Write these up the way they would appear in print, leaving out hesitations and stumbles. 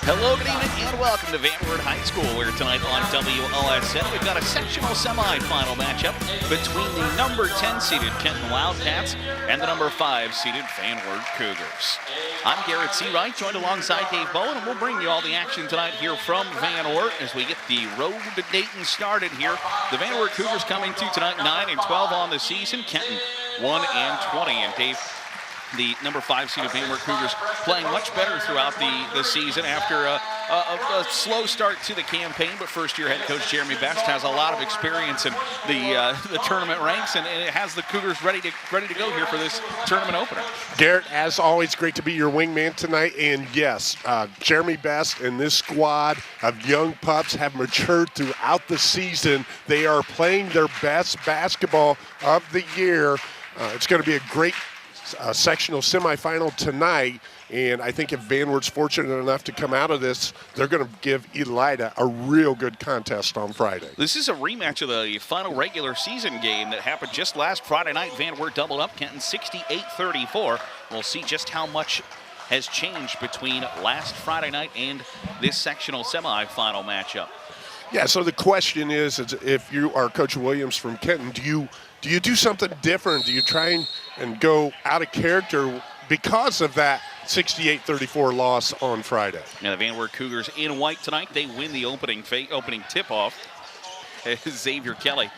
Hello, good evening, and welcome to Van Wert High School, where tonight on WOSN we've got a sectional semifinal matchup between the number 10-seeded Kenton Wildcats and the number 5-seeded Van Wert Cougars. I'm Garrett Seawright, joined alongside Dave Bowen, and we'll bring you all the action tonight here from Van Wert as we get the road to Dayton started here. The Van Wert Cougars coming to tonight 9-12 on the season, Kenton 1-20, and Dave, the number 5-seeded Van Wert Cougars playing much better throughout the season after a slow start to the campaign, but first-year head coach Jeremy Best has a lot of experience in the tournament ranks, and it has the Cougars ready to go here for this tournament opener. Garrett, as always, great to be your wingman tonight, and yes, Jeremy Best and this squad of young pups have matured throughout the season. They are playing their best basketball of the year. It's going to be a great sectional semifinal tonight, and I think if Van Wert's fortunate enough to come out of this, they're going to give Elida a real good contest on Friday. This is a rematch of the final regular season game that happened just last Friday night. Van Wert doubled up Kenton 68-34. We'll see just how much has changed between last Friday night and this sectional semifinal matchup. Yeah, so the question is if you are Coach Williams from Kenton, do you do something different? Do you try and go out of character because of that 68-34 loss on Friday? Now the Van Wert Cougars in white tonight. They win the opening tip-off. Xavier Kelly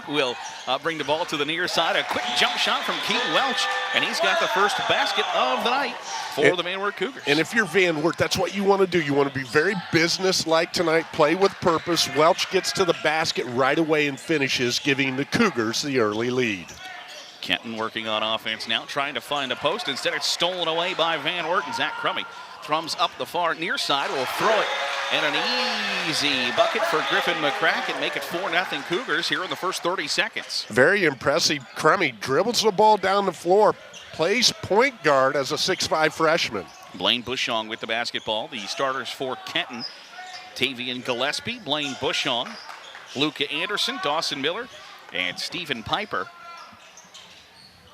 will bring the ball to the near side. A quick jump shot from Keaton Welch, and he's got the first basket of the night for the Van Wert Cougars. And if you're Van Wert, that's what you want to do. You want to be very business-like tonight, play with purpose. Welch gets to the basket right away and finishes, giving the Cougars the early lead. Kenton working on offense now, trying to find a post. Instead, it's stolen away by Van Wert, and Zach Crummey thrums up the far near side, will throw it, and an easy bucket for Griffin McCracken, make it 4-0 Cougars here in the first 30 seconds. Very impressive. Crummey dribbles the ball down the floor, plays point guard as a 6'5 freshman. Blaine Bushong with the basketball. The starters for Kenton: Tavian Gillespie, Blaine Bushong, Luca Anderson, Dawson Miller, and Stephen Piper.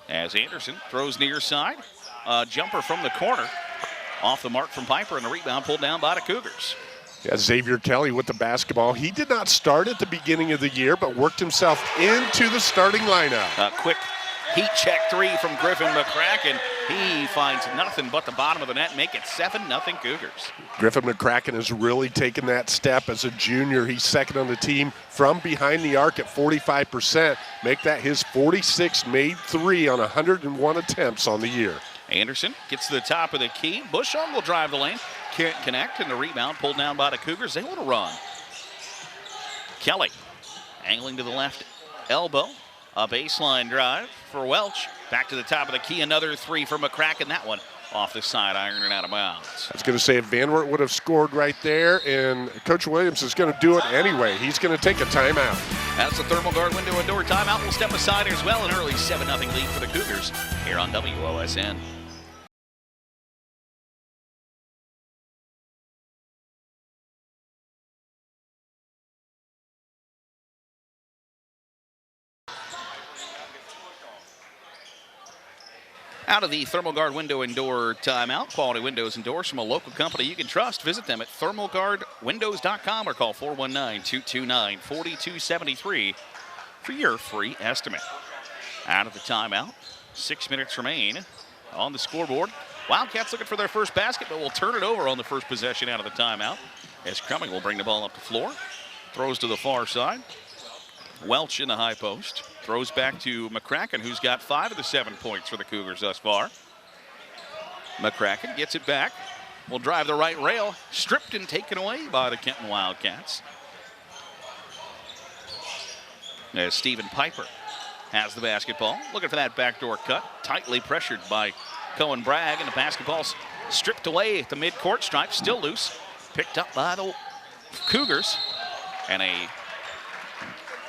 As Anderson throws near side, jumper from the corner, off the mark from Piper, and the rebound pulled down by the Cougars. Yeah, Xavier Kelly with the basketball. He did not start at the beginning of the year, but worked himself into the starting lineup. A quick heat check three from Griffin McCracken. He finds nothing but the bottom of the net, make it 7-0 Cougars. Griffin McCracken has really taken that step as a junior. He's second on the team from behind the arc at 45%. Make that his 46th made three on 101 attempts on the year. Anderson gets to the top of the key. Bushong will drive the lane. Can't connect, and the rebound pulled down by the Cougars. They want to run. Kelly angling to the left elbow. A baseline drive for Welch. Back to the top of the key. Another three for McCracken. That one off the side iron and out of bounds. I was going to say if Van Wert would have scored right there, and Coach Williams is going to do it anyway. He's going to take a timeout. That's the thermal guard window and door timeout. Will step aside as well. An early 7-0 lead for the Cougars here on WOSN. Out of the Thermal Guard window and door timeout. Quality windows and doors from a local company you can trust. Visit them at thermalguardwindows.com or call 419-229-4273 for your free estimate. Out of the timeout, 6 minutes remain on the scoreboard. Wildcats looking for their first basket, but will turn it over on the first possession out of the timeout, as Crummey will bring the ball up the floor. Throws to the far side. Welch in the high post. Throws back to McCracken, who's got 5 of the 7 points for the Cougars thus far. McCracken gets it back. Will drive the right rail. Stripped and taken away by the Kenton Wildcats. As Stephen Piper has the basketball. Looking for that backdoor cut. Tightly pressured by Cohen Bragg, and the basketball's stripped away at the midcourt stripe. Still loose. Picked up by the Cougars. And a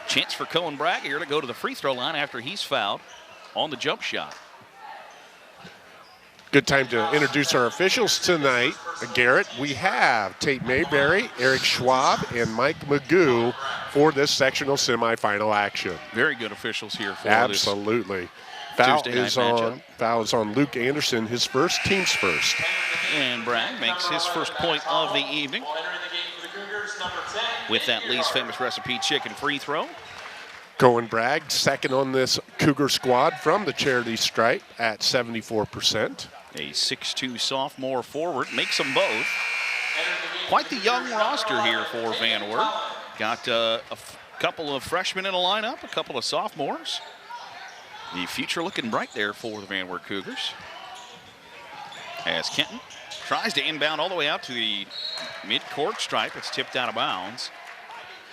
chance for Cohen Bragg here to go to the free throw line after he's fouled on the jump shot. Good time to introduce our officials tonight. Garrett, we have Tate Mayberry, Eric Schwab, and Mike Magoo for this sectional semifinal action. Very good officials here for Absolutely. Foul Tuesday night is matchup. foul is on Luke Anderson, his first, team's first. And Bragg makes his first point of the evening with that Lee's Famous Recipe chicken free throw. Cohen Bragg, second on this Cougar squad from the charity stripe at 74%. A 6'2 sophomore forward makes them both. Quite the young roster here for Van Wert. Got a couple of freshmen in the lineup, a couple of sophomores. The future looking bright there for the Van Wert Cougars. As Kenton tries to inbound all the way out to the mid-court stripe. It's tipped out of bounds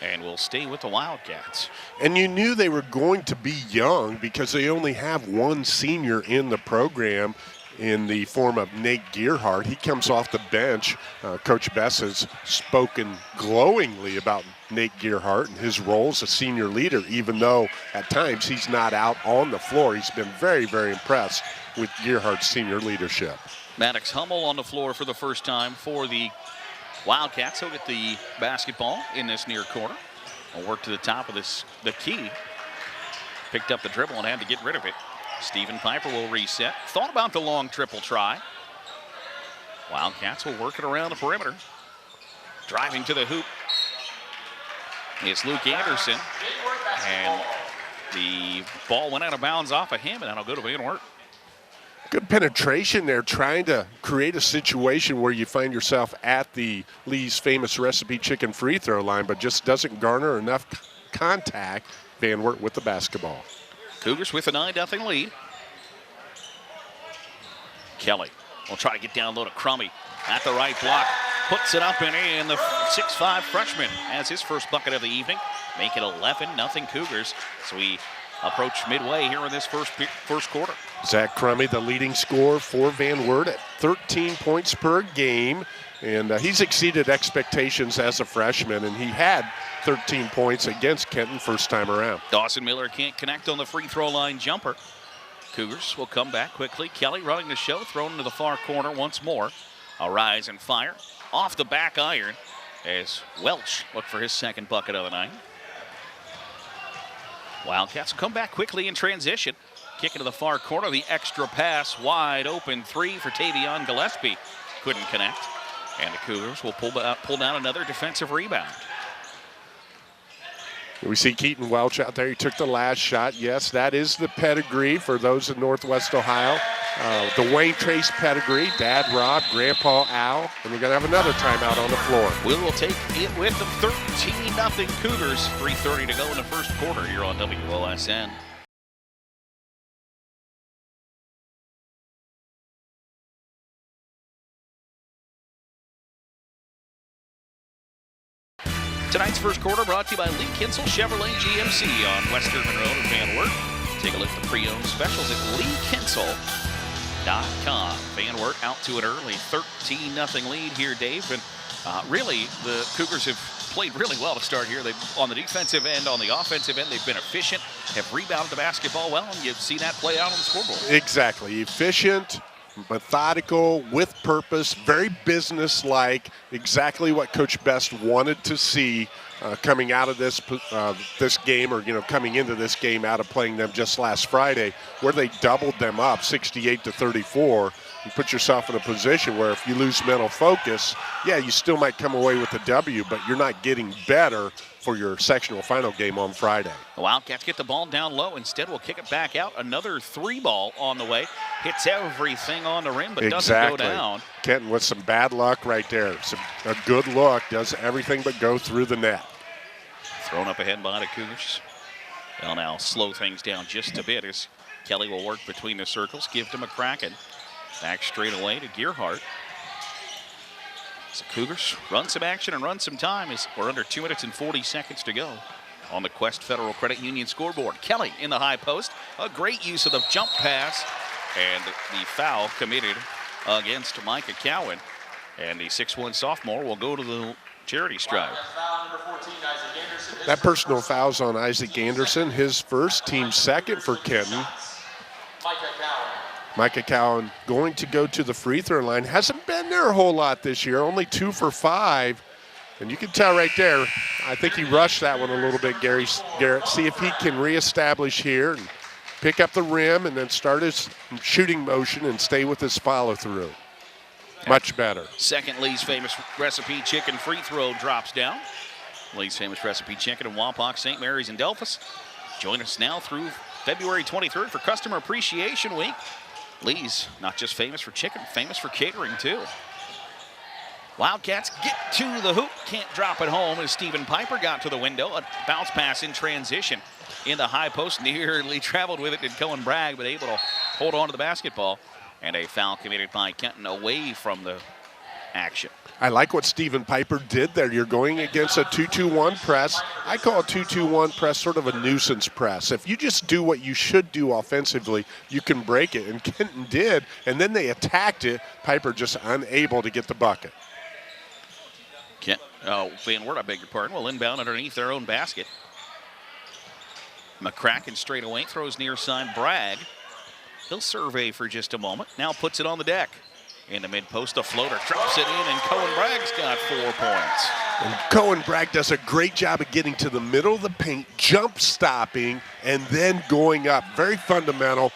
and will stay with the Wildcats. And you knew they were going to be young because they only have one senior in the program in the form of Nate Gearhart. He comes off the bench. Coach Bess has spoken glowingly about Nate Gearhart and his role as a senior leader, even though at times he's not out on the floor. He's been very, very impressed with Gearhart's senior leadership. Maddox Hummel on the floor for the first time for the Wildcats. He'll get the basketball in this near corner. Will work to the top of the key. Picked up the dribble and had to get rid of it. Stephen Piper will reset. Thought about the long triple try. Wildcats will work it around the perimeter. Driving to the hoop. It's Luke Anderson. And the ball went out of bounds off of him, and that'll go to Van Wert. Good penetration there, trying to create a situation where you find yourself at the Lee's Famous Recipe chicken free throw line, but just doesn't garner enough contact. Van Wert with the basketball. Cougars with a 9-0 lead. Kelly will try to get down low to Crummy at the right block. Puts it up and in. The 6'5 freshman has his first bucket of the evening. Make it 11-0 Cougars. So we approach midway here in this first quarter. Zach Crummy, the leading scorer for Van Wert at 13 points per game. And he's exceeded expectations as a freshman, and he had 13 points against Kenton first time around. Dawson Miller can't connect on the free throw line jumper. Cougars will come back quickly. Kelly running the show, thrown into the far corner once more. A rise and fire off the back iron as Welch looked for his second bucket of the night. Wildcats will come back quickly in transition. Kick into the far corner, the extra pass, wide open three for Tavion Gillespie. Couldn't connect. And the Cougars will pull down another defensive rebound. We see Keaton Welch out there. He took the last shot. Yes, that is the pedigree for those in Northwest Ohio. The Wayne Trace pedigree, Dad Rob, Grandpa Al, and we're going to have another timeout on the floor. Will take it with them, 13-0 Cougars. 3:30 to go in the first quarter here on WOSN. Tonight's first quarter brought to you by Lee Kinsel Chevrolet GMC on West Urban Road in Van Wert. Take a look at the pre-owned specials at leekinsel.com. Van Wert out to an early 13-0 lead here, Dave. And really, the Cougars have played really well to start here. They've, on the defensive end, on the offensive end, they've been efficient, have rebounded the basketball well, and you see that play out on the scoreboard. Exactly. Efficient, methodical, with purpose, very business-like, exactly what Coach Best wanted to see coming out of this game, or coming into this game out of playing them just last Friday, where they doubled them up 68-34. You put yourself in a position where if you lose mental focus, yeah, you still might come away with a W, but you're not getting better for your sectional final game on Friday. The Wildcats get the ball down low. Instead, we'll kick it back out. Another three ball on the way. Hits everything on the rim, but doesn't go down. Kenton with some bad luck right there. A good look, does everything but go through the net. Thrown up ahead by the Cougars. They'll now slow things down just a bit as Kelly will work between the circles. Give to McCracken. Back straight away to Gearhart. So Cougars run some action and run some time as we're under 2 minutes and 40 seconds to go on the Quest Federal Credit Union scoreboard. Kelly in the high post. A great use of the jump pass. And the foul committed against Micah Cowan. And the 6'1 sophomore will go to the charity stripe. That personal foul's on Isaac Anderson. His first, team second for Kenton. Micah Cowan going to go to the free throw line. Hasn't been there a whole lot this year, only 2 for 5. And you can tell right there, I think he rushed that one a little bit, Garrett. See if he can reestablish here and pick up the rim and then start his shooting motion and stay with his follow-through. Much better. Second Lee's Famous Recipe Chicken free throw drops down. Lee's Famous Recipe Chicken in Wapak, St. Mary's, and Delphus. Join us now through February 23rd for Customer Appreciation Week. Lee's not just famous for chicken, famous for catering too. Wildcats get to the hoop, can't drop it home as Stephen Piper got to the window. A bounce pass in transition in the high post, nearly traveled with it, did Cohen Bragg, but able to hold on to the basketball. And a foul committed by Kenton away from the action. I like what Stephen Piper did there. You're going against a 2-2-1 press. I call a 2-2-1 press sort of a nuisance press. If you just do what you should do offensively, you can break it. And Kenton did, and then they attacked it. Piper just unable to get the bucket. Van Wert, I beg your pardon, will inbound underneath their own basket. McCracken straight away, throws near side Bragg. He'll survey for just a moment. Now puts it on the deck. In the mid-post, a floater drops it in, and Cohen Bragg's got 4 points. And Cohen Bragg does a great job of getting to the middle of the paint, jump stopping, and then going up. Very fundamental.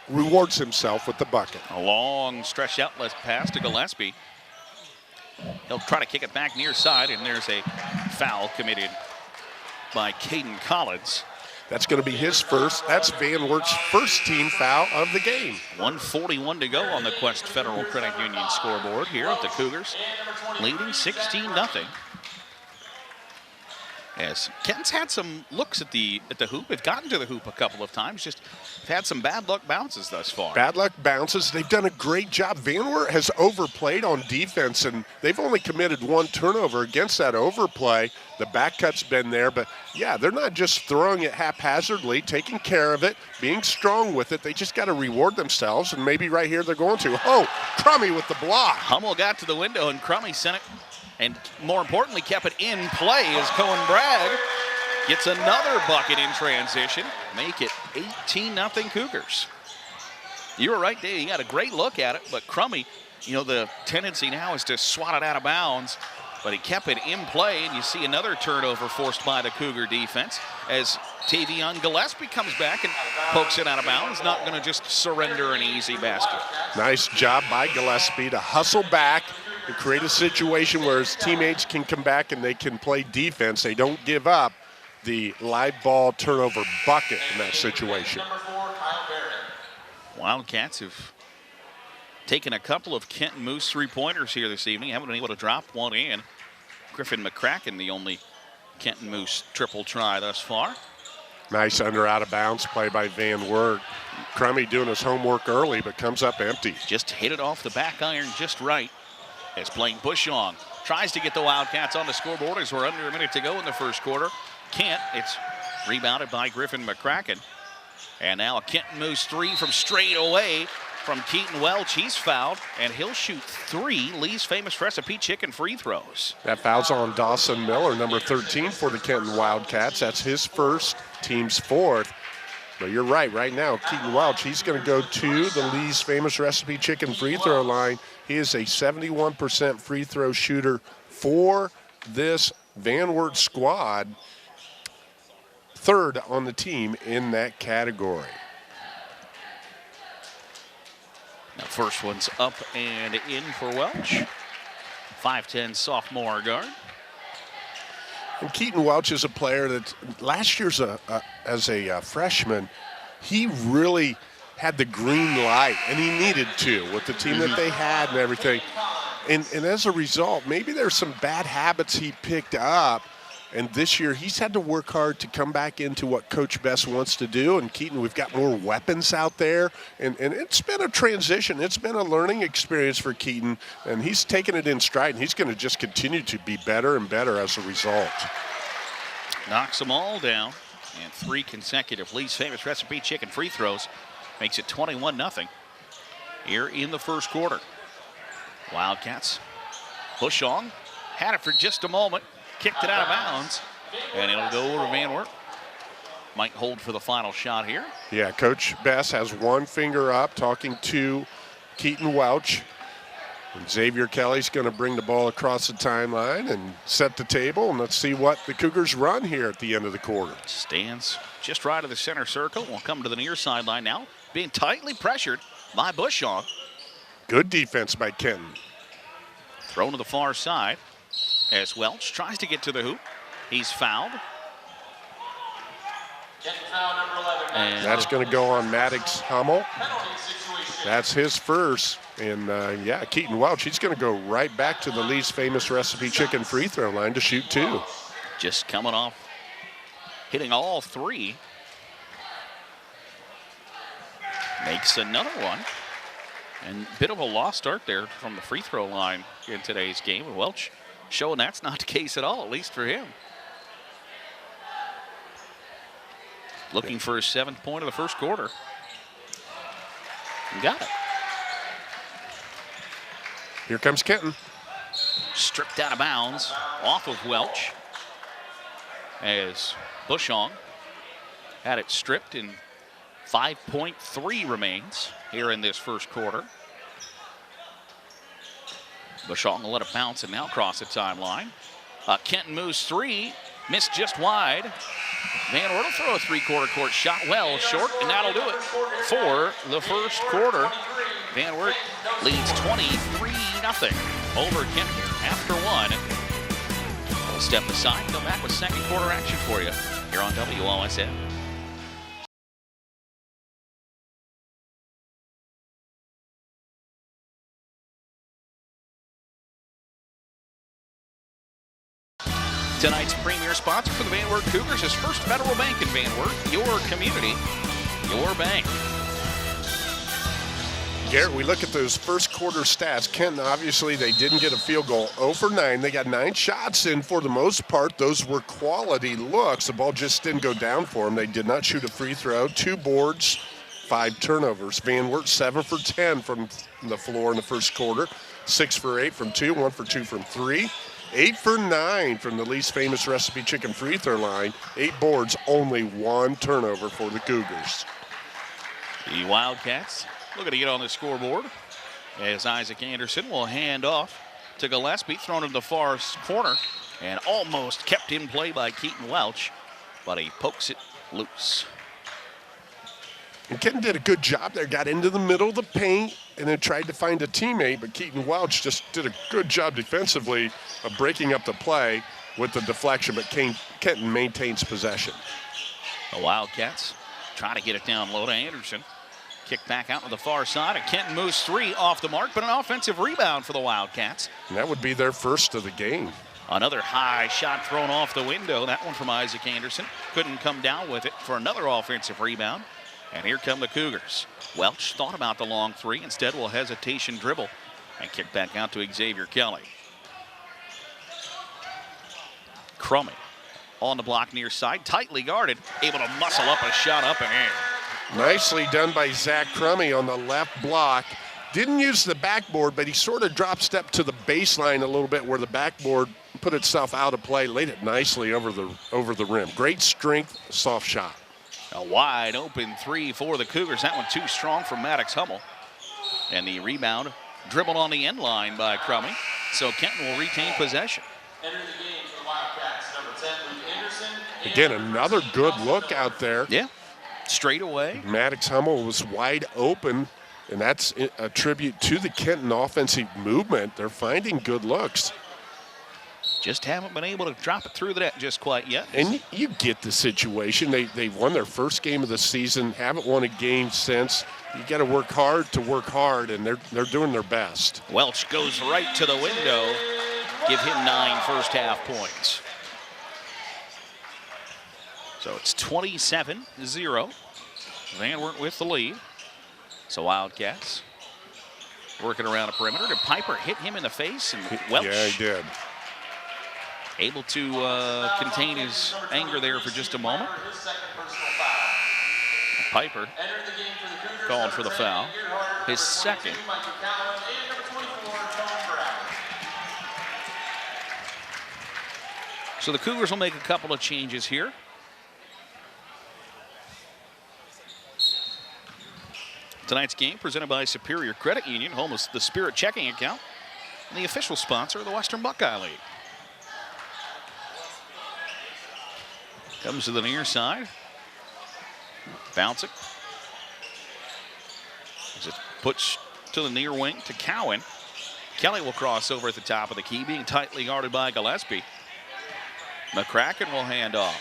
Rewards himself with the bucket. A long stretch outlet pass to Gillespie. He'll try to kick it back near side, and there's a foul committed by Caden Collins. That's going to be his first. That's Van Wert's first team foul of the game. 1:41 to go on the Quest Federal Credit Union scoreboard here at the Cougars, leading 16-0. As Kenton's had some looks at the hoop, have gotten to the hoop a couple of times, just had some bad luck bounces thus far. Bad luck bounces. They've done a great job. Van Wert has overplayed on defense, and they've only committed 1 turnover against that overplay. The back cut's been there, but yeah, they're not just throwing it haphazardly, taking care of it, being strong with it. They just got to reward themselves, and maybe right here they're going to. Oh, Crummy with the block. Hummel got to the window, and Crummy sent it, and more importantly, kept it in play as Cohen Bragg gets another bucket in transition. Make it 18-0 Cougars. You were right, Dave. You got a great look at it, but Crummy, the tendency now is to swat it out of bounds, but he kept it in play, and you see another turnover forced by the Cougar defense as Tavion Gillespie comes back and pokes it out of bounds, not going to just surrender an easy basket. Nice job by Gillespie to hustle back and create a situation where his teammates can come back and they can play defense. They don't give up the live ball turnover bucket in that situation. Wildcats have taken a couple of Kenton Moose three-pointers here this evening. Haven't been able to drop one in. Griffin McCracken, the only Kenton Moose triple try thus far. Nice under out of bounds play by Van Wert. Crummy doing his homework early, but comes up empty. Just hit it off the back iron just right. As Blaine Bushong tries to get the Wildcats on the scoreboard as we're under a minute to go in the first quarter. Can't. It's rebounded by Griffin McCracken. And now a Kenton Moose 3 from straight away from Keaton Welch. He's fouled, and he'll shoot 3 Lee's Famous Recipe Chicken free throws. That foul's on Dawson Miller, number 13 for the Kenton Wildcats. That's his first, team's 4th. But you're right now, Keaton Welch, he's going to go to the Lee's Famous Recipe Chicken free throw line. He is a 71% free throw shooter for this Van Wert squad. 3rd on the team in that category. Now first one's up and in for Welch. 5'10" sophomore guard. And Keaton Welch is a player that last year's as a freshman, he really had the green light, and he needed to with the team that they had and everything. And as a result, maybe there's some bad habits he picked up. And this year, he's had to work hard to come back into what Coach Best wants to do. And Keaton, we've got more weapons out there. And it's been a transition. It's been a learning experience for Keaton. And he's taken it in stride. And he's going to just continue to be better and better as a result. Knocks them all down. And 3 consecutive Lee's Famous Recipe Chicken free throws. Makes it 21-0 here in the first quarter. Wildcats. Bushong had it for just a moment. Kicked it out of bounds, and it'll go over to Van Wert. Might hold for the final shot here. Yeah, Coach Best has one finger up talking to Keaton Welch. And Xavier Kelly's going to bring the ball across the timeline and set the table, and let's see what the Cougars run here at the end of the quarter. Stands just right of the center circle. We'll come to the near sideline now, being tightly pressured by Bushong. Good defense by Kenton. Thrown to the far side as Welch tries to get to the hoop. He's fouled. And that's going to go on Maddox Hummel. That's his first. And, yeah, Keaton Welch, he's going to go right back to the Lee's famous recipe chicken free throw line to shoot 2. Just coming off, hitting all 3. Makes another one. And a bit of a lost start there from the free throw line in today's game. And Welch showing that's not the case at all, at least for him. Looking for his 7th point of the first quarter. Got it. Here comes Kenton. Stripped out of bounds off of Welch as Bushong had it stripped, and 5.3 remains here in this first quarter. Bushong will let it bounce and now cross the timeline. Kenton moves 3, missed just wide. Van Wert will throw a 3-quarter court shot well short, and that'll do it for the first quarter. Van Wert leads 23-0 over Kenton after 1. We'll step aside, come back with second quarter action for you here on WLSN. Tonight's premier sponsor for the Van Wert Cougars is First Federal Bank in Van Wert. Your community, your bank. Garrett, we look at those first quarter stats. Kenton, obviously, they didn't get a field goal. 0 for 9. They got 9 shots, and for the most part, those were quality looks. The ball just didn't go down for them. They did not shoot a free throw. 2 boards, 5 turnovers. Van Wert 7 for 10 from the floor in the first quarter. 6 for 8 from 2, 1 for 2 from 3. 8 for 9 from the Lee's famous recipe chicken free throw line. 8 boards, only 1 turnover for the Cougars. The Wildcats looking to get on the scoreboard as Isaac Anderson will hand off to Gillespie, thrown in the far corner and almost kept in play by Keaton Welch, but he pokes it loose. And Kenton did a good job there, got into the middle of the paint and then tried to find a teammate, but Keaton Welch just did a good job defensively of breaking up the play with the deflection, but Kenton maintains possession. The Wildcats trying to get it down low to Anderson. Kick back out to the far side, and Kenton moves 3 off the mark, but an offensive rebound for the Wildcats. And that would be their first of the game. Another high shot thrown off the window. That one from Isaac Anderson. Couldn't come down with it for another offensive rebound. And here come the Cougars. Welch thought about the long 3. Instead, will hesitation dribble and kick back out to Xavier Kelly. Crummy on the block near side, tightly guarded, able to muscle up a shot up and in. Nicely done by Zach Crummy on the left block. Didn't use the backboard, but he sort of drop step to the baseline a little bit where the backboard put itself out of play, laid it nicely over the rim. Great strength, soft shot. A wide open 3 for the Cougars. That one too strong for Maddox Hummel. And the rebound dribbled on the end line by Crummy. So Kenton will retain possession. Enter the game for the Wildcats, number 10, Luke Anderson. Again, another good look out there. Yeah, straight away. Maddox Hummel was wide open, and that's a tribute to the Kenton offensive movement. They're finding good looks. Just haven't been able to drop it through the net just quite yet. And you get the situation. They won their first game of the season, haven't won a game since. You got to work hard, and they're doing their best. Welch goes right to the window. Give him 9 first half points. So it's 27-0. Van Wert with the lead. So Wildcats working around the perimeter. And Piper hit him in the face, and Welch. Yeah, he did. Able to contain his anger there for just a moment. Piper called for the foul. His second. So the Cougars will make a couple of changes here. Tonight's game presented by Superior Credit Union, home of the Spirit checking account. the official sponsor of the Western Buckeye League. Comes to the near side. Bouncing. As it puts to the near wing to Cowan. Kelly will cross over at the top of the key, being tightly guarded by Gillespie. McCracken will hand off.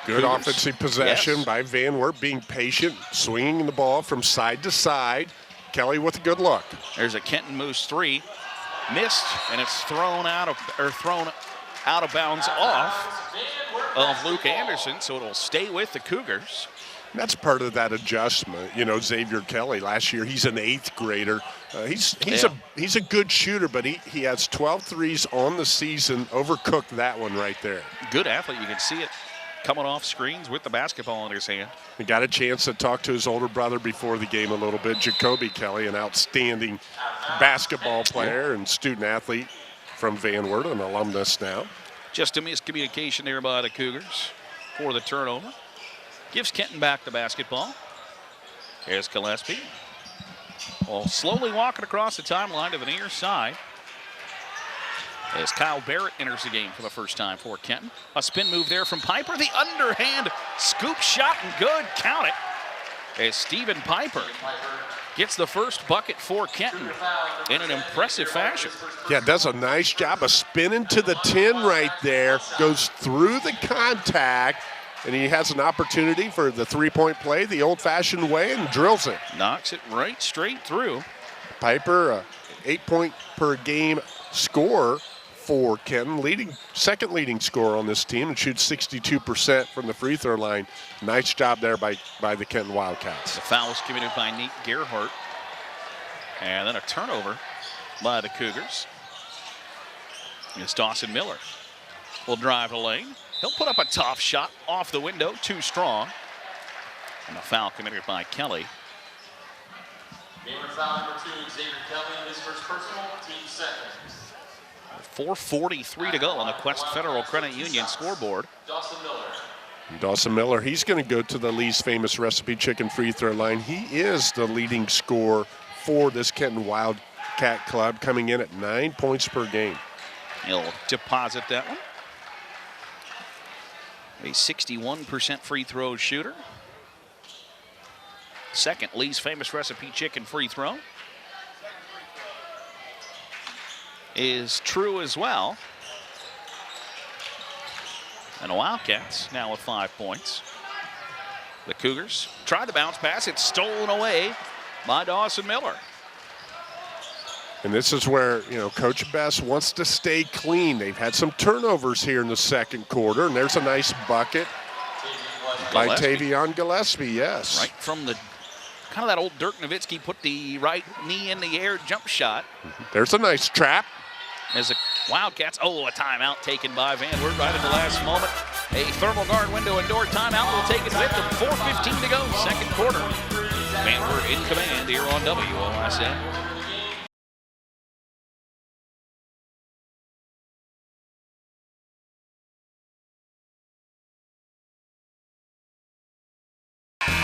Good Cougars. offensive possession by Van Wert, being patient, swinging the ball from side to side. Kelly with a good look. There's a Kenton Moose three. Missed, and it's thrown out of bounds off of Luke Anderson, so it'll stay with the Cougars. That's part of that adjustment. You know, Xavier Kelly last year, he's an 8th grader. He's a good shooter, but he has 12 threes on the season. Overcooked that one right there. Good athlete. You can see it coming off screens with the basketball in his hand. He got a chance to talk to his older brother before the game a little bit. Jacoby Kelly, an outstanding basketball player and student athlete from Van Wert, an alumnus now. Just a miscommunication there by the Cougars for the turnover. Gives Kenton back the basketball. Here's Gillespie. Well, slowly walking across the timeline to the near side. As Kyle Barrett enters the game for the first time for Kenton. A spin move there from Piper. The underhand scoop shot and good. Count it. As Stephen Piper gets the first bucket for Kenton in an impressive fashion. Yeah, does a nice job of spinning to the 10 right there. Goes through the contact, and he has an opportunity for the three-point play the old-fashioned way and drills it. Knocks it right straight through. Piper, 8-point-per-game scorer for Kenton, second leading scorer on this team, and shoots 62% from the free throw line. Nice job there by the Kenton Wildcats. The foul was committed by Nate Gerhardt. And then a turnover by the Cougars. It's Dawson Miller. Will drive the lane. He'll put up a tough shot off the window, too strong. And a foul committed by Kelly. Game foul number 2, Xavier Kelly, his first personal, team second. 4:43 to go on the Quest Federal Credit Union scoreboard. Dawson Miller, he's going to go to the Lee's Famous Recipe Chicken free throw line. He is the leading scorer for this Kenton Wildcat club, coming in at 9 points per game. He'll deposit that one. A 61% free throw shooter. Second Lee's Famous Recipe Chicken free throw is true as well. And the Wildcats now with 5 points. The Cougars try the bounce pass. It's stolen away by Dawson Miller. And this is where, Coach Best wants to stay clean. They've had some turnovers here in the second quarter, and there's a nice bucket by Tavion Gillespie, yes. Right from the kind of that old Dirk Nowitzki, put the right knee in the air jump shot. There's a nice trap. As the Wildcats, a timeout taken by Van Wert right at the last moment. A thermal guard window and door timeout will take it with them. 4:15 to go, second quarter. Van Wert in command here on WOSN.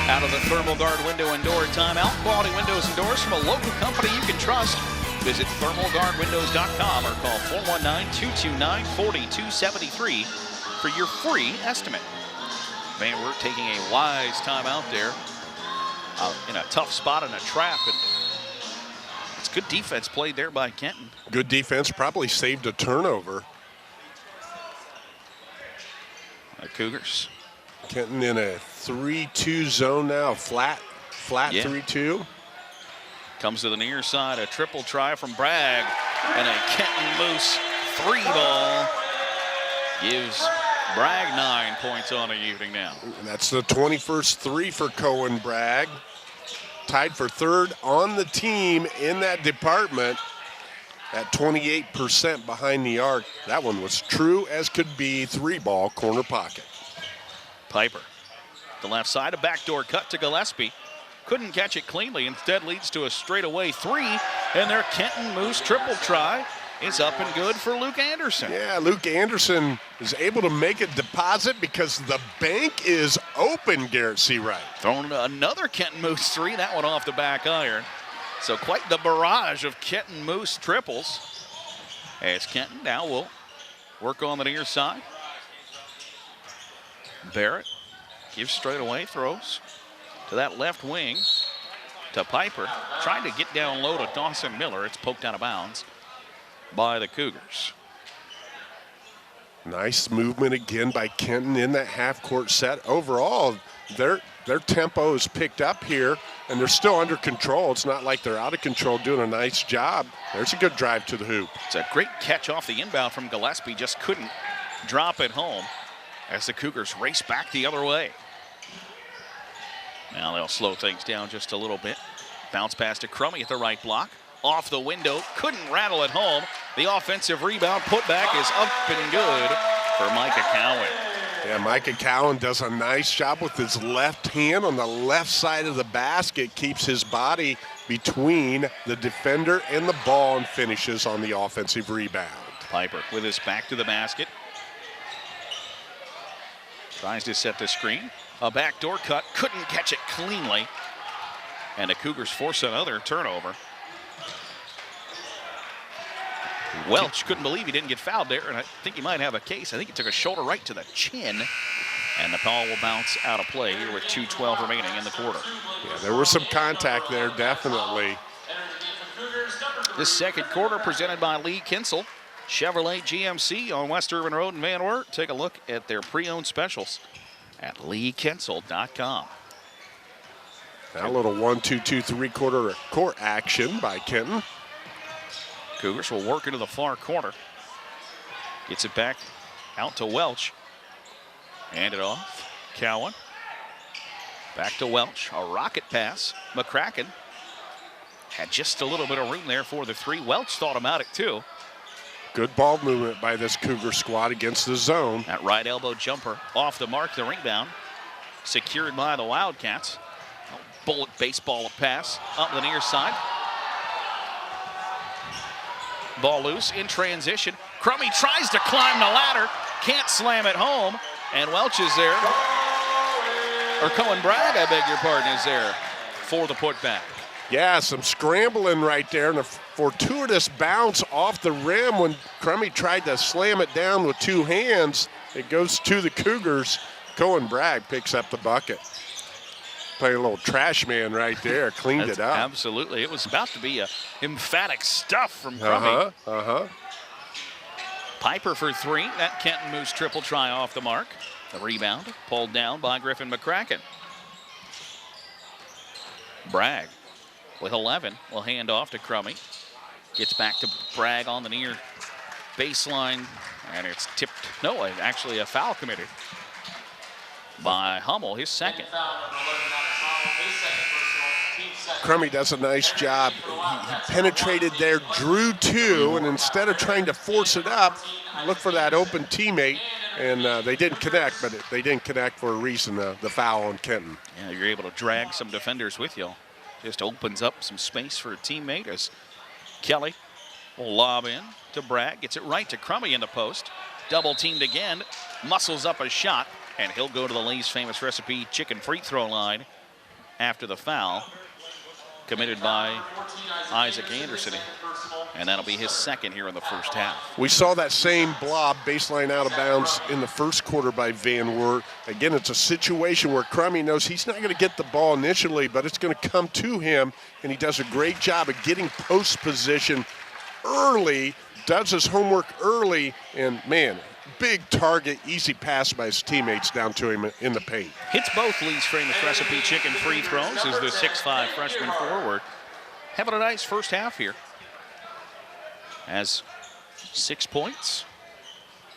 Out of the thermal guard window and door timeout. Quality windows and doors from a local company you can trust. Visit thermalguardwindows.com or call 419-229-4273 for your free estimate. Van Wert taking a wise timeout there in a tough spot in a trap. And it's good defense played there by Kenton. Good defense, probably saved a turnover. The Cougars. Kenton in a 3-2 zone now, flat 3-2. Comes to the near side, a triple try from Bragg, and a Kenton Moose 3-ball gives Bragg 9 points on the evening now. That's the 21st three for Cohen Bragg. Tied for third on the team in that department at 28% behind the arc. That one was true as could be, 3-ball corner pocket. Piper, the left side, a backdoor cut to Gillespie. Couldn't catch it cleanly, instead leads to a straightaway three, and their Kenton Moose triple try is up and good for Luke Anderson. Yeah, Luke Anderson is able to make a deposit because the bank is open, Garrett Seawright. Throwing another Kenton Moose three, that one off the back iron. So quite the barrage of Kenton Moose triples. As Kenton now will work on the near side. Barrett gives straight away, throws to that left wing to Piper. Trying to get down low to Dawson Miller. It's poked out of bounds by the Cougars. Nice movement again by Kenton in that half-court set. Overall, their tempo is picked up here, and they're still under control. It's not like they're out of control, doing a nice job. There's a good drive to the hoop. It's a great catch off the inbound from Gillespie. Just couldn't drop it home as the Cougars race back the other way. Now they'll slow things down just a little bit. Bounce pass to Crummy at the right block. Off the window, couldn't rattle it home. The offensive rebound putback is up and good for Micah Cowan. Yeah, Micah Cowan does a nice job with his left hand on the left side of the basket, keeps his body between the defender and the ball, and finishes on the offensive rebound. Piper with his back to the basket. Tries to set the screen. A backdoor cut, couldn't catch it cleanly. And the Cougars force another turnover. Welch couldn't believe he didn't get fouled there, and I think he might have a case. I think he took a shoulder right to the chin, and the ball will bounce out of play here with 2:12 remaining in the quarter. Yeah, there was some contact there, definitely. This second quarter presented by Lee Kinsel, Chevrolet GMC on West Urban Road in Van Wert. Take a look at their pre-owned specials at leekinsel.com. Now a little 1-2-2 3/4 court action by Kenton. Cougars will work into the far corner. Gets it back out to Welch. Hand it off. Cowan. Back to Welch. A rocket pass. McCracken had just a little bit of room there for the three. Welch thought about it too. Good ball movement by this Cougar squad against the zone. That right elbow jumper off the mark. The rebound secured by the Wildcats. Bullet baseball pass up the near side. Ball loose in transition. Crummy tries to climb the ladder. Can't slam it home. And Welch is there. Or Cohen Bragg, I beg your pardon, is there for the putback. Yeah, some scrambling right there, and a fortuitous bounce off the rim when Crummy tried to slam it down with two hands. It goes to the Cougars. Cohen Bragg picks up the bucket. Playing a little trash man right there, cleaned it up. Absolutely. It was about to be a emphatic stuff from Crummy. Piper for three. That Kenton Moose triple try off the mark. The rebound pulled down by Griffin McCracken. Bragg with 11 will hand off to Crummy. Gets back to Bragg on the near baseline, and it's tipped. No, actually a foul committed by Hummel, his second. Crummy does a nice job. He penetrated there, drew two, and instead of trying to force it up, look for that open teammate, and they didn't connect, but they didn't connect for a reason, the foul on Kenton. Yeah, you're able to drag some defenders with you. Just opens up some space for a teammate as Kelly will lob in to Bragg. Gets it right to Crummy in the post. Double teamed again, muscles up a shot, and he'll go to the Lay's famous recipe chicken free throw line after the foul committed by Isaac Anderson. And that'll be his second here in the first half. We saw that same blob baseline out of bounds in the first quarter by Van Wert. Again, it's a situation where Crummy knows he's not going to get the ball initially, but it's going to come to him, and he does a great job of getting post position early, does his homework early, and man, big target, easy pass by his teammates down to him in the paint. Hits both Lee's famous recipe chicken free throws as the 6'5" freshman forward. Having a nice first half here. Has 6 points.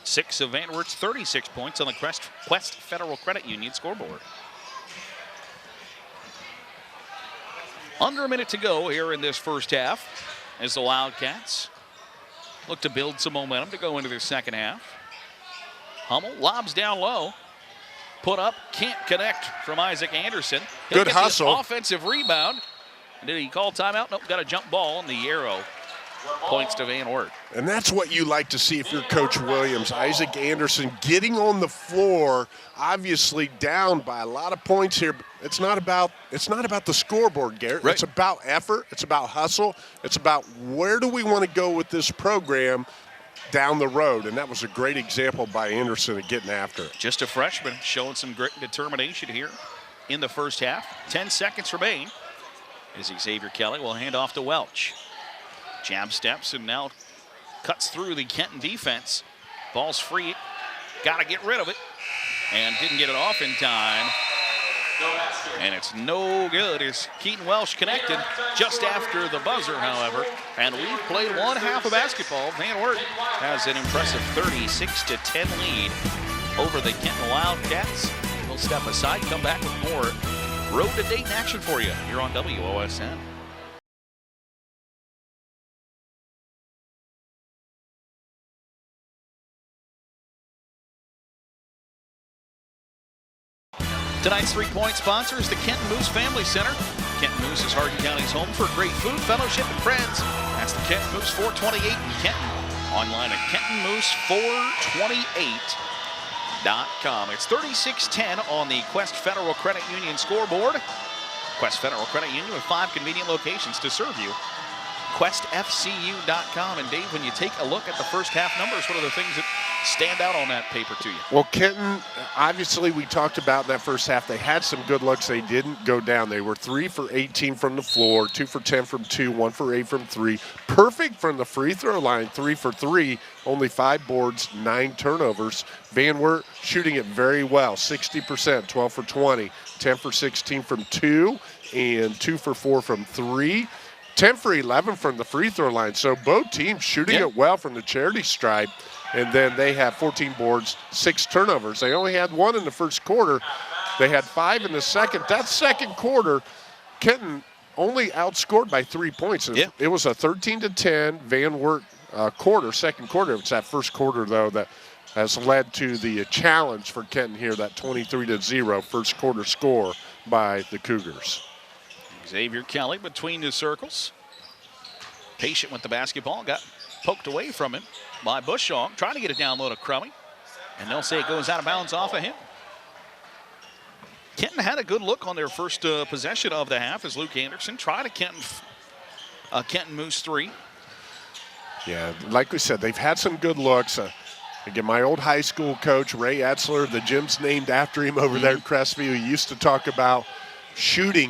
6 of Van Wert's 36 points on the Quest Federal Credit Union scoreboard. Under a minute to go here in this first half as the Wildcats look to build some momentum to go into their second half. Hummel lobs down low. Put up, can't connect from Isaac Anderson. He'll Good get hustle. The offensive rebound. Did he call timeout? Nope, got a jump ball, and the arrow Points to Van Wert. And that's what you like to see if you're Coach Williams. Isaac Anderson getting on the floor, obviously down by a lot of points here. But it's not about the scoreboard, Garrett. Right. It's about effort. It's about hustle. It's about where do we want to go with this program down the road. And that was a great example by Anderson of getting after it. Just a freshman showing some great determination here in the first half. 10 seconds remain as Xavier Kelly will hand off to Welch. Jab steps and now cuts through the Kenton defense. Ball's free. Got to get rid of it. And didn't get it off in time. And it's no good as Keaton Welsh connected just after the buzzer, however. And we've played one half of basketball. Van Wert has an impressive 36-10 lead over the Kenton Wildcats. We'll step aside, come back with more Road to Dayton action for you here on WOSN. Tonight's three-point sponsor is the Kenton Moose Family Center. Kenton Moose is Hardin County's home for great food, fellowship, and friends. That's the Kenton Moose 428 in Kenton. Online at KentonMoose428.com. It's 36-10 on the Quest Federal Credit Union scoreboard. Quest Federal Credit Union with 5 convenient locations to serve you. QuestFCU.com. And Dave, when you take a look at the first half numbers, what are the things that stand out on that paper to you? Well, Kenton, obviously we talked about in that first half, they had some good looks. They didn't go down. They were 3 for 18 from the floor, 2 for 10 from 2, 1 for 8 from 3. Perfect from the free throw line, 3 for 3, only 5 boards, 9 turnovers. Van Wert shooting it very well, 60%, 12 for 20, 10 for 16 from 2, and 2 for 4 from 3. 10 for 11 from the free throw line. So both teams shooting it well from the charity stripe. And then they have 14 boards, 6 turnovers. They only had 1 in the first quarter. They had 5 in the second. That second quarter, Kenton only outscored by 3 points. It was a 13-10 Van Wert second quarter. It's that first quarter, though, that has led to the challenge for Kenton here, that 23-0 first quarter score by the Cougars. Xavier Kelly between the circles. Patient with the basketball. Got poked away from him by Bushong. Trying to get it down low to Crummy. And they'll say it goes out of bounds off of him. Kenton had a good look on their first possession of the half as Luke Anderson tried a Kenton Moose 3. Yeah, like we said, they've had some good looks. Again, my old high school coach, Ray Etzler, the gym's named after him over there at Crestview. He used to talk about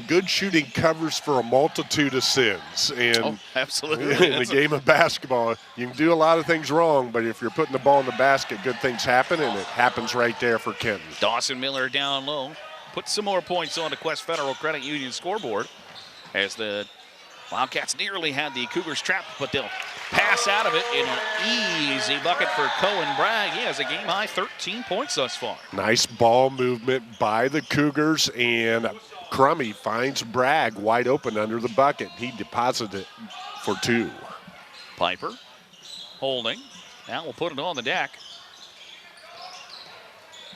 good shooting covers for a multitude of sins. And absolutely. In the game of basketball, you can do a lot of things wrong, but if you're putting the ball in the basket, good things happen, and it happens right there for Kenton. Dawson Miller down low. Put some more points on the Quest Federal Credit Union scoreboard as the Wildcats nearly had the Cougars trapped, but they'll pass out of it in an easy bucket for Cohen Bragg. He has a game-high 13 points thus far. Nice ball movement by the Cougars, and Crummy finds Bragg wide open under the bucket. He deposited it for 2. Piper holding. Now we'll put it on the deck.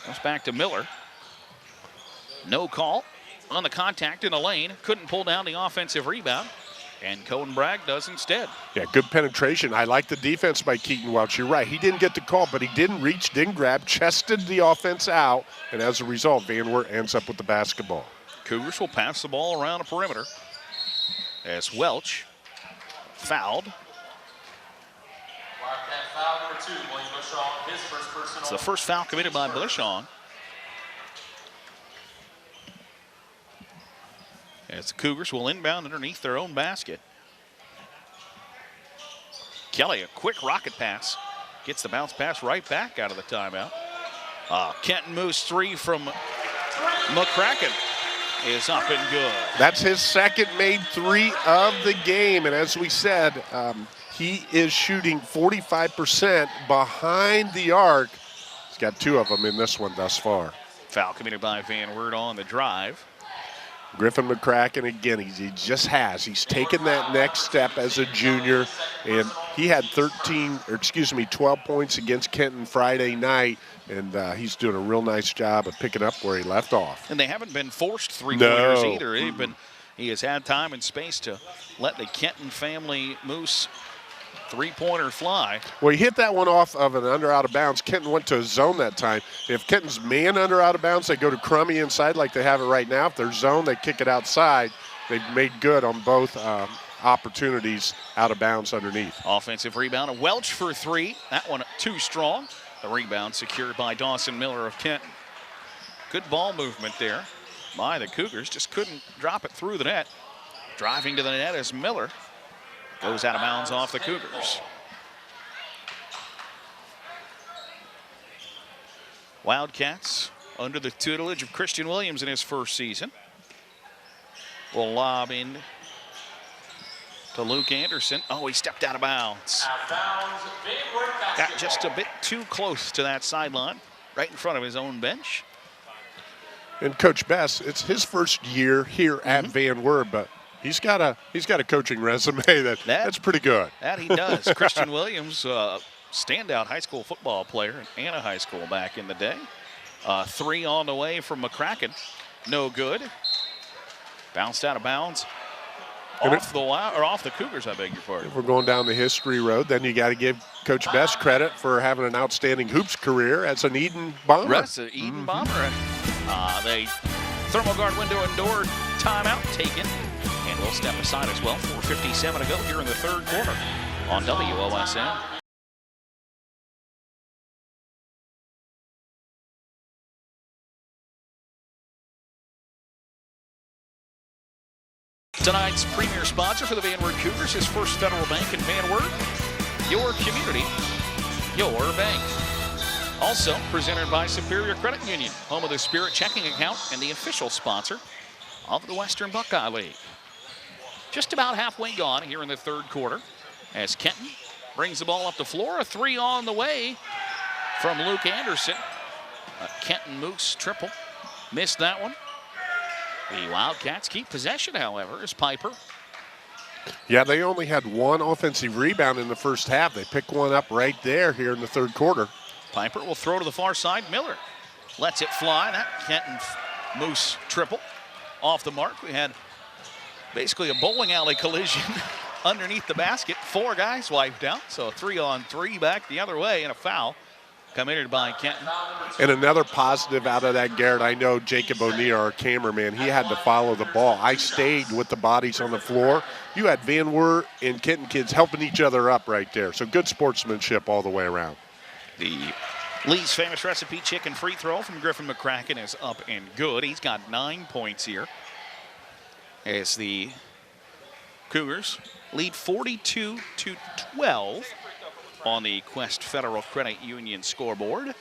Goes back to Miller. No call on the contact in the lane. Couldn't pull down the offensive rebound. And Cohen Bragg does instead. Yeah, good penetration. I like the defense by Keaton Welch. You're right. He didn't get the call, but he didn't reach, didn't grab, chested the offense out. And as a result, Van Wert ends up with the basketball. Cougars will pass the ball around the perimeter as Welch fouled. Wildcat foul number 2, William Bushong, his first personal. It's the first foul committed by Bushong. As the Cougars will inbound underneath their own basket. Kelly, a quick rocket pass. Gets the bounce pass right back out of the timeout. Kenton Moose 3 from McCracken is up and good. That's his second made 3 of the game. And as we said, he is shooting 45% behind the arc. He's got 2 of them in this one thus far. Foul committed by Van Wert on the drive. Griffin McCracken, again, he's taken that next step as a junior, and he had 12 points against Kenton Friday night, and he's doing a real nice job of picking up where he left off. And they haven't been forced three-pointers either. He has had time and space to let the Kenton family Moose Three-pointer fly. Well, he hit that one off of an under out of bounds. Kenton went to a zone that time. If Kenton's man under out of bounds, they go to crummy inside like they have it right now. If they're zone, they kick it outside. They've made good on both opportunities out of bounds underneath. Offensive rebound, a Welch for three. That one too strong. The rebound secured by Dawson Miller of Kenton. Good ball movement there by the Cougars. Just couldn't drop it through the net. Driving to the net is Miller. Goes out of bounds off the Cougars. Wildcats under the tutelage of Christian Williams in his first season. Will lob in to Luke Anderson. Oh, he stepped out of bounds. Got just a bit too close to that sideline, right in front of his own bench. And Coach Best, it's his first year here at Van Wert, but he's got a coaching resume that's pretty good. That he does. Christian Williams, standout high school football player in Anna High School back in the day. Three on the way from McCracken. No good. Bounced out of bounds. Off the Cougars, I beg your pardon. If we're going down the history road, then you got to give Coach Best credit for having an outstanding hoops career as an Eden Bomber. That's an Eden Bomber. The thermal guard window and door timeout taken. And we'll step aside as well. 4:57 to go here in the third quarter on WOSN. Tonight's premier sponsor for the Van Wert Cougars is First Federal Bank in Van Wert. Your community, your bank. Also presented by Superior Credit Union, home of the Spirit checking account and the official sponsor of the Western Buckeye League. Just about halfway gone here in the third quarter as Kenton brings the ball up the floor. A three on the way from Luke Anderson. A Kenton Moose triple. Missed that one. The Wildcats keep possession, however, as Piper. Yeah, they only had one offensive rebound in the first half. They picked one up right there here in the third quarter. Piper will throw to the far side. Miller lets it fly. That Kenton Moose triple off the mark. We had basically a bowling alley collision underneath the basket. Four guys wiped out, so 3-on-3 back the other way and a foul committed by Kenton. And another positive out of that, Garrett, I know Jacob O'Neill, our cameraman, he had to follow the ball. I stayed with the bodies on the floor. You had Van Wert and Kenton kids helping each other up right there. So good sportsmanship all the way around. The Lee's Famous Recipe chicken free throw from Griffin McCracken is up and good. He's got 9 points here as the Cougars lead 42-12 on the Quest Federal Credit Union scoreboard.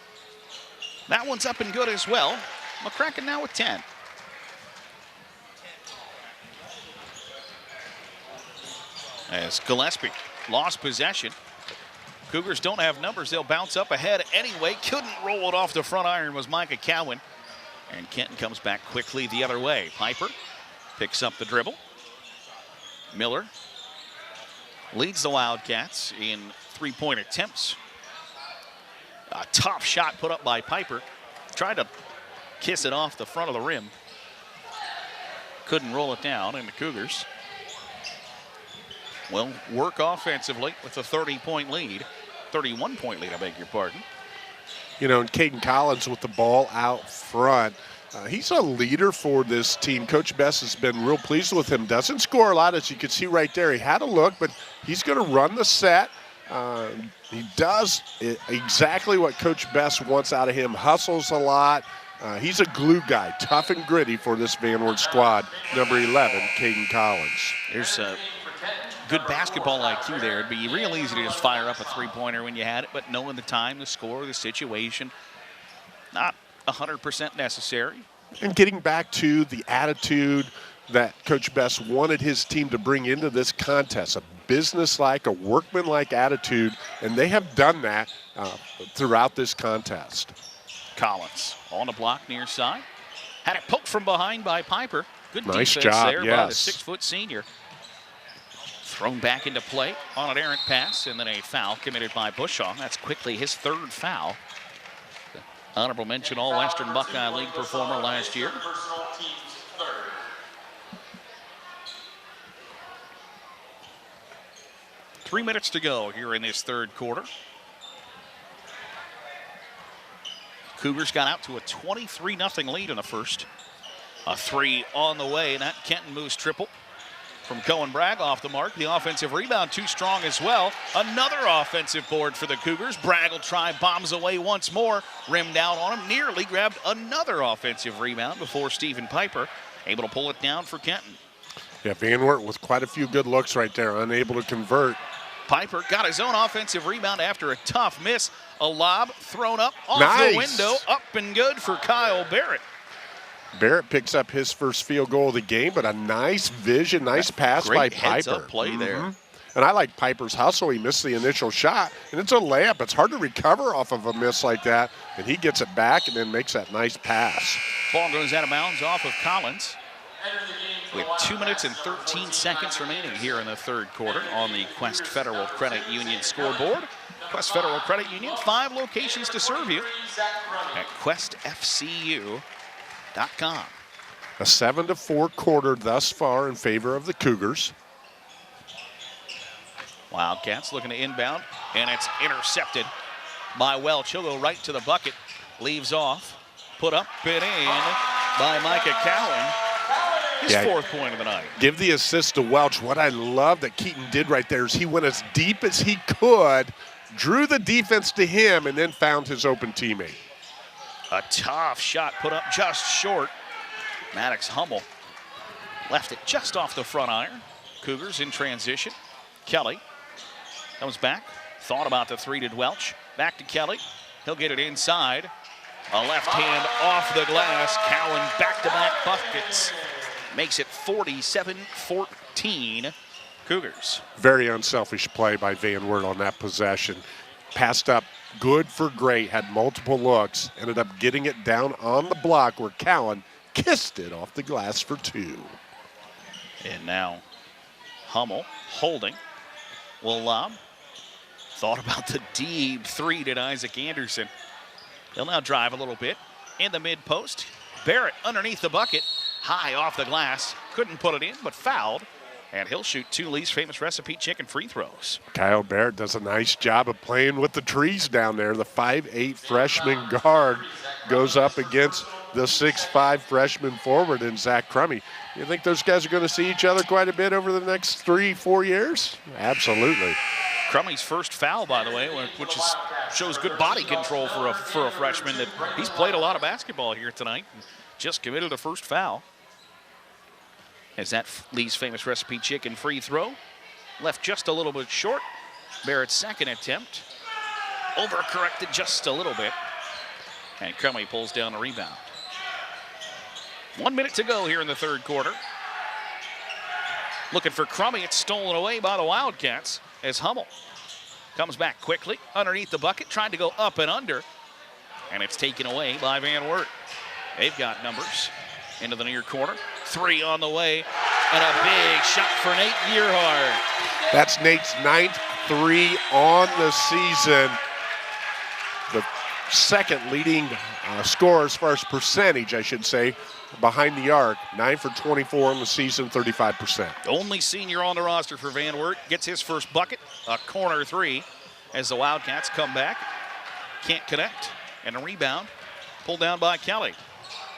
That one's up and good as well. McCracken now with 10. As Gillespie lost possession. Cougars don't have numbers. They'll bounce up ahead anyway. Couldn't roll it off the front iron was Micah Cowan. And Kenton comes back quickly the other way. Piper picks up the dribble. Miller leads the Wildcats in three-point attempts. A top shot put up by Piper. Tried to kiss it off the front of the rim. Couldn't roll it down, and the Cougars will work offensively with a 30-point lead. 31-point lead, I beg your pardon. You know, and Caden Collins with the ball out front. He's a leader for this team. Coach Best has been real pleased with him. Doesn't score a lot, as you can see right there. He had a look, but he's going to run the set. He does exactly what Coach Best wants out of him. Hustles a lot. He's a glue guy, tough and gritty for this Van Wert squad. Number 11, Caden Collins. There's a good basketball IQ there. It'd be real easy to just fire up a three-pointer when you had it, but knowing the time, the score, the situation, not 100% necessary. And getting back to the attitude that Coach Best wanted his team to bring into this contest, a business-like, a workman-like attitude, and they have done that throughout this contest. Collins on the block near side. Had it poked from behind by Piper. Good nice defense job, there yes. by the 6-foot senior. Thrown back into play on an errant pass, and then a foul committed by Bushaw. That's quickly his third foul. Honorable mention All-Western Buckeye League performer last year. 3 minutes to go here in this third quarter. Cougars got out to a 23-0 lead in the first. A three on the way, and that Kenton moves triple from Cohen Bragg off the mark. The offensive rebound too strong as well. Another offensive board for the Cougars. Bragg will try, bombs away once more. Rimmed out on him, nearly grabbed another offensive rebound before Stephen Piper able to pull it down for Kenton. Yeah, Van Wert with quite a few good looks right there, unable to convert. Piper got his own offensive rebound after a tough miss. A lob thrown up off the window, up and good for Kyle Barrett. Barrett picks up his first field goal of the game, but a nice vision, nice pass by Piper. Heads-up play there. And I like Piper's hustle. He missed the initial shot, and it's a layup. It's hard to recover off of a miss like that, and he gets it back and then makes that nice pass. Ball goes out of bounds off of Collins. With 2 minutes and 13 seconds remaining here in the third quarter on the Quest Federal Credit Union scoreboard. Quest Federal Credit Union, 5 locations to serve you at questfcu.com. A 7-4 quarter thus far in favor of the Cougars. Wildcats looking to inbound, and it's intercepted by Welch. He'll go right to the bucket, leaves off, put up and in by Micah Cowan. His fourth point of the night. Give the assist to Welch. What I love that Keaton did right there is he went as deep as he could, drew the defense to him, and then found his open teammate. A tough shot put up just short. Maddox Hummel left it just off the front iron. Cougars in transition. Kelly comes back. Thought about the three to Welch. Back to Kelly. He'll get it inside. A left hand off the glass. Cowan back-to-back buckets. Makes it 47-14 Cougars. Very unselfish play by Van Wert on that possession. Passed up good for great, had multiple looks, ended up getting it down on the block where Cowan kissed it off the glass for 2. And now Hummel holding. Will lob. Thought about the deep three to Isaac Anderson. He'll now drive a little bit in the mid post. Barrett underneath the bucket. High off the glass. Couldn't put it in, but fouled. And he'll shoot 2 Lee's Famous Recipe chicken free throws. Kyle Barrett does a nice job of playing with the trees down there. The 5'8 freshman guard goes up against the 6'5 freshman forward in Zach Crummey. You think those guys are going to see each other quite a bit over the next 3-4 years? Absolutely. Crummey's first foul, by the way, which shows good body control for a freshman. That he's played a lot of basketball here tonight. Just committed a first foul. As that Lee's Famous Recipe chicken free throw. Left just a little bit short. Barrett's second attempt. Overcorrected just a little bit. And Crummey pulls down a rebound. 1 minute to go here in the third quarter. Looking for Crummey. It's stolen away by the Wildcats as Hummel comes back quickly underneath the bucket, trying to go up and under. And it's taken away by Van Wert. They've got numbers into the near corner. 3 on the way, and a big shot for Nate Gearhart. That's Nate's 9th 3 on the season. The second leading scorer as far as percentage, I should say, behind the arc. 9 for 24 on the season, 35%. Only senior on the roster for Van Wert. Gets his first bucket, a corner 3, as the Wildcats come back. Can't connect, and a rebound pulled down by Kelly.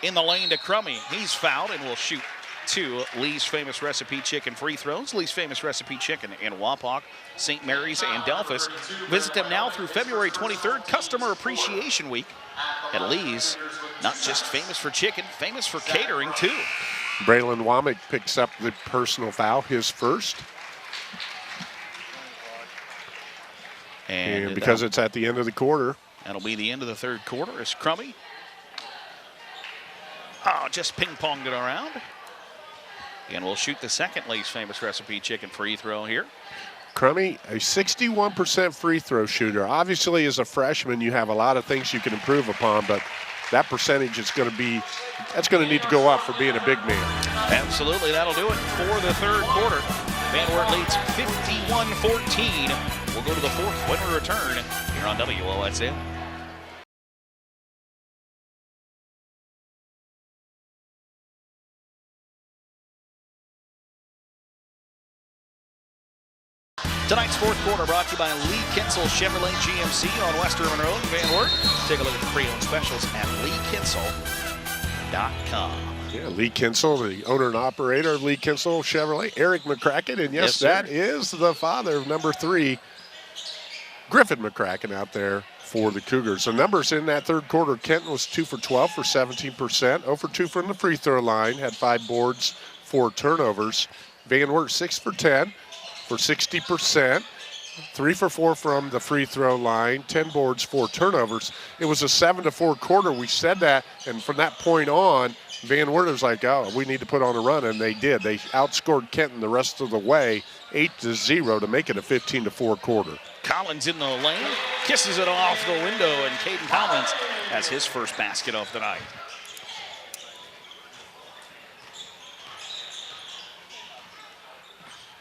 In the lane to Crummey. He's fouled and will shoot 2 Lee's Famous Recipe chicken free throws. Lee's Famous Recipe chicken in Wapak, St. Mary's, and Delphus. Visit them now through February 23rd, Customer Appreciation Week at Lee's. Not just famous for chicken, famous for catering too. Braylon Womack picks up the personal foul, his first. And because it's at the end of the quarter. That'll be the end of the third quarter as Crummey just ping-ponged it around. And we'll shoot the second Lee's Famous Recipe chicken free throw here. Crummey, a 61% free throw shooter. Obviously, as a freshman, you have a lot of things you can improve upon, but that percentage is going to need to go up for being a big man. Absolutely, that'll do it for the third quarter. Van Wert leads 51-14. We'll go to the fourth when we return here on WOSN. Tonight's fourth quarter brought to you by Lee Kinsel Chevrolet GMC on Western Road in Van Wert. Take a look at the pre-owned specials at leekinsel.com. Yeah, Lee Kinsel, the owner and operator of Lee Kinsel Chevrolet, Eric McCracken. And yes, that is the father of number 3, Griffin McCracken, out there for the Cougars. The numbers in that third quarter: Kenton was 2 for 12 for 17%, 0 for 2 from the free throw line, had 5 boards, 4 turnovers. Van Wert 6 for 10 for 60%, 3 for 4 from the free throw line, 10 boards, 4 turnovers. It was a 7-4 quarter. We said that, and from that point on, Van Wert was like, oh, we need to put on a run, and they did. They outscored Kenton the rest of the way, 8-0, to make it a 15-4 quarter. Collins in the lane, kisses it off the window, and Caden Collins has his first basket of the night.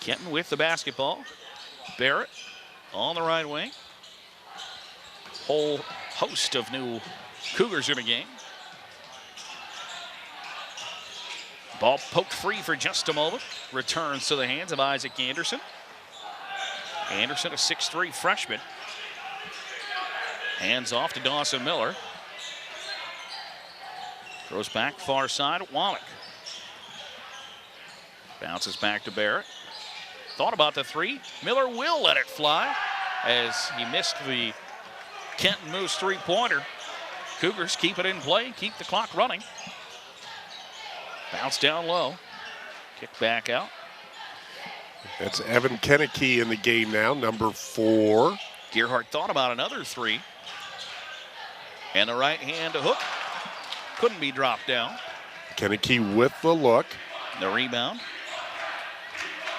Kenton with the basketball. Barrett on the right wing. Whole host of new Cougars in the game. Ball poked free for just a moment. Returns to the hands of Isaac Anderson. Anderson, a 6'3" freshman. Hands off to Dawson Miller. Throws back far side, Womack. Bounces back to Barrett. Thought about the 3. Miller will let it fly as he missed the Kenton Moose 3-pointer. Cougars keep it in play, keep the clock running. Bounce down low. Kick back out. That's Evan Kenneke in the game now, number 4. Gerhardt thought about another 3. And the right hand hook couldn't be dropped down. Kenneke with the look. The rebound.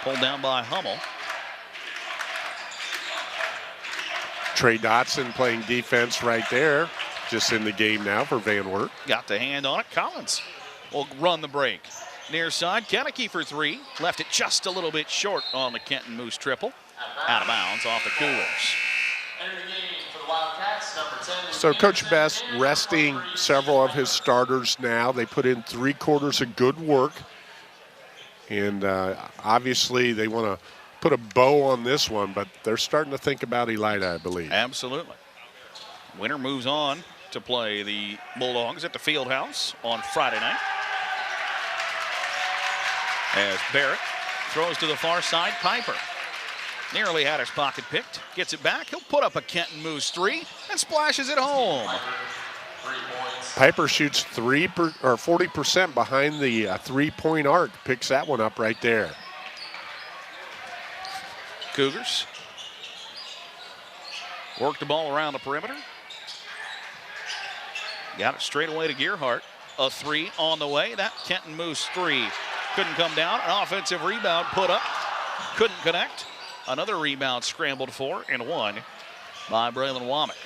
Pulled down by Hummel. Trey Dotson playing defense right there. Just in the game now for Van Wert. Got the hand on it. Collins will run the break. Near side, Kenneke for 3. Left it just a little bit short on the Kenton Moose triple. Out of bounds off the Cougars. So Coach Best resting several of his starters now. They put in 3 quarters of good work. And obviously they want to put a bow on this one, but they're starting to think about Elida, I believe. Absolutely. Winner moves on to play the Bulldogs at the Fieldhouse on Friday night. As Barrett throws to the far side, Piper nearly had his pocket picked. Gets it back. He'll put up a Kenton Moose 3 and splashes it home. Piper shoots 40% behind the 3-point arc. Picks that one up right there. Cougars work the ball around the perimeter. Got it straight away to Gerhardt. A 3 on the way. That Kenton Moose 3 couldn't come down. An offensive rebound put up. Couldn't connect. Another rebound scrambled for and won by Braylon Womack.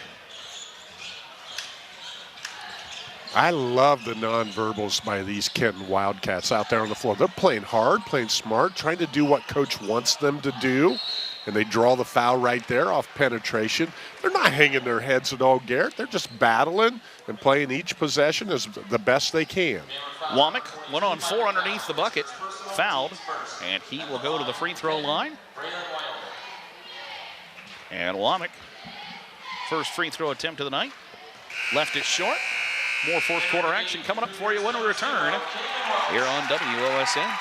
I love the nonverbals by these Kenton Wildcats out there on the floor. They're playing hard, playing smart, trying to do what Coach wants them to do. And they draw the foul right there off penetration. They're not hanging their heads at all, Garrett. They're just battling and playing each possession as the best they can. Womack went on 4 underneath the bucket, fouled, and he will go to the free throw line. And Womack, first free throw attempt of the night, left it short. More fourth quarter action coming up for you when we return here on WOSN.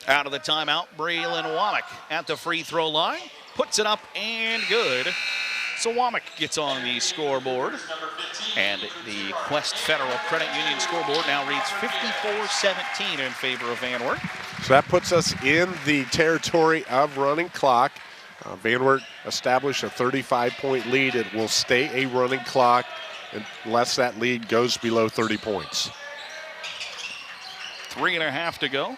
Out of the timeout, Braylon Womack at the free throw line. Puts it up and good. So Womack gets on the scoreboard. And the Quest Federal Credit Union scoreboard now reads 54-17 in favor of Van Wert. So that puts us in the territory of running clock. Van Wert established a 35-point lead. It will stay a running clock unless that lead goes below 30 points. 3.5 to go.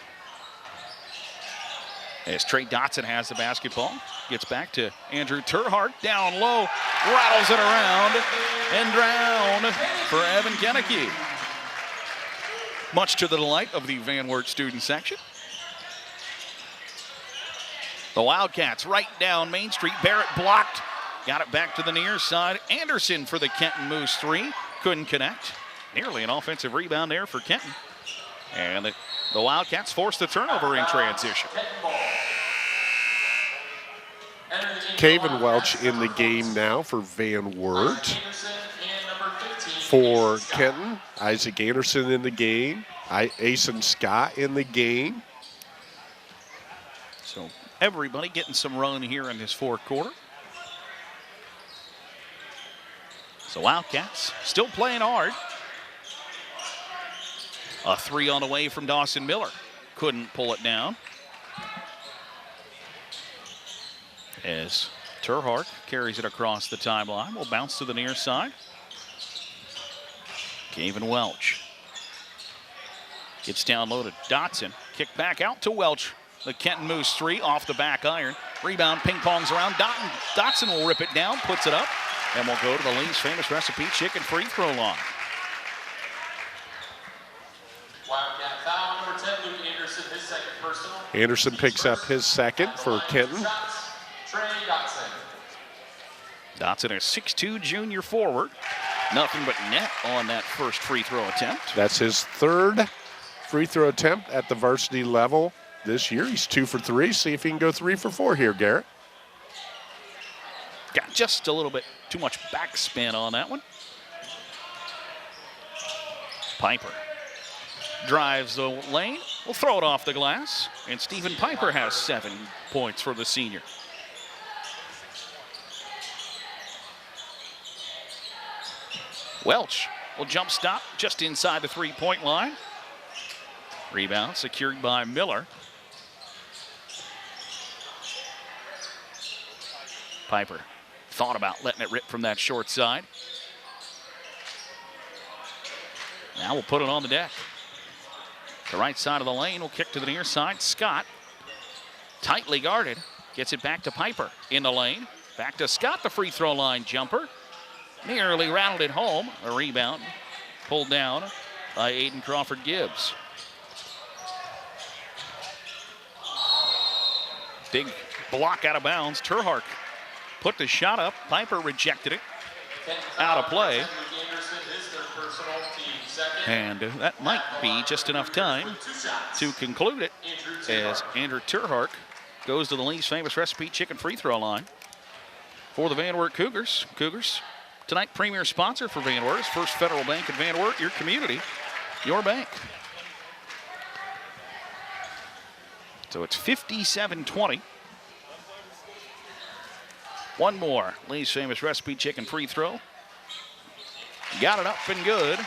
As Trey Dotson has the basketball. Gets back to Andrew Terhart, down low, rattles it around, and down for Evan Kenneke. Much to the delight of the Van Wert student section. The Wildcats right down Main Street. Barrett blocked got it back to the near side. Anderson for the Kenton Moose 3. Couldn't connect. Nearly an offensive rebound there for Kenton. And the Wildcats forced the turnover in transition. Caven Welch in the game now for Van Wert. For Kenton, Isaac Anderson in the game. Asen Scott in the game. So everybody getting some run here in this fourth quarter. So Wildcats still playing hard. A 3 on the way from Dawson Miller. Couldn't pull it down. As Terhark carries it across the timeline. Will bounce to the near side. Caven Welch. Gets down low to Dotson. Kick back out to Welch. The Kenton Moose 3 off the back iron. Rebound ping-pongs around. Dotson will rip it down, puts it up, and we'll go to the Lee's famous recipe chicken free throw line. Wildcat foul number 10, Luke Anderson, his second personal. Anderson picks up his second for Kenton. Trey Dotson. Dotson, a 6'2" junior forward. Nothing but net on that first free throw attempt. That's his third free throw attempt at the varsity level this year. He's 2 for 3. See if he can go 3 for 4 here, Garrett. Got just a little bit too much backspin on that one. Piper drives the lane. We'll throw it off the glass. And Stephen Piper has 7 points for the senior. Welch will jump stop just inside the three-point line. Rebound secured by Miller. Piper thought about letting it rip from that short side. Now we'll put it on the deck. The right side of the lane will kick to the near side. Scott, tightly guarded, gets it back to Piper in the lane. Back to Scott, the free throw line jumper. Nearly rattled it home. A rebound pulled down by Aiden Crawford-Gibbs. Big block out of bounds. Terhark put the shot up. Piper rejected it. Out of play. And that might be just enough time to conclude it as Andrew Terhark goes to the Lee's famous recipe chicken free throw line for the Van Wert Cougars. Cougars, tonight premier sponsor for Van Wert, First Federal Bank in Van Wert, your community, your bank. So it's 57-20. One more Lee's famous recipe chicken free throw. Got it up and good.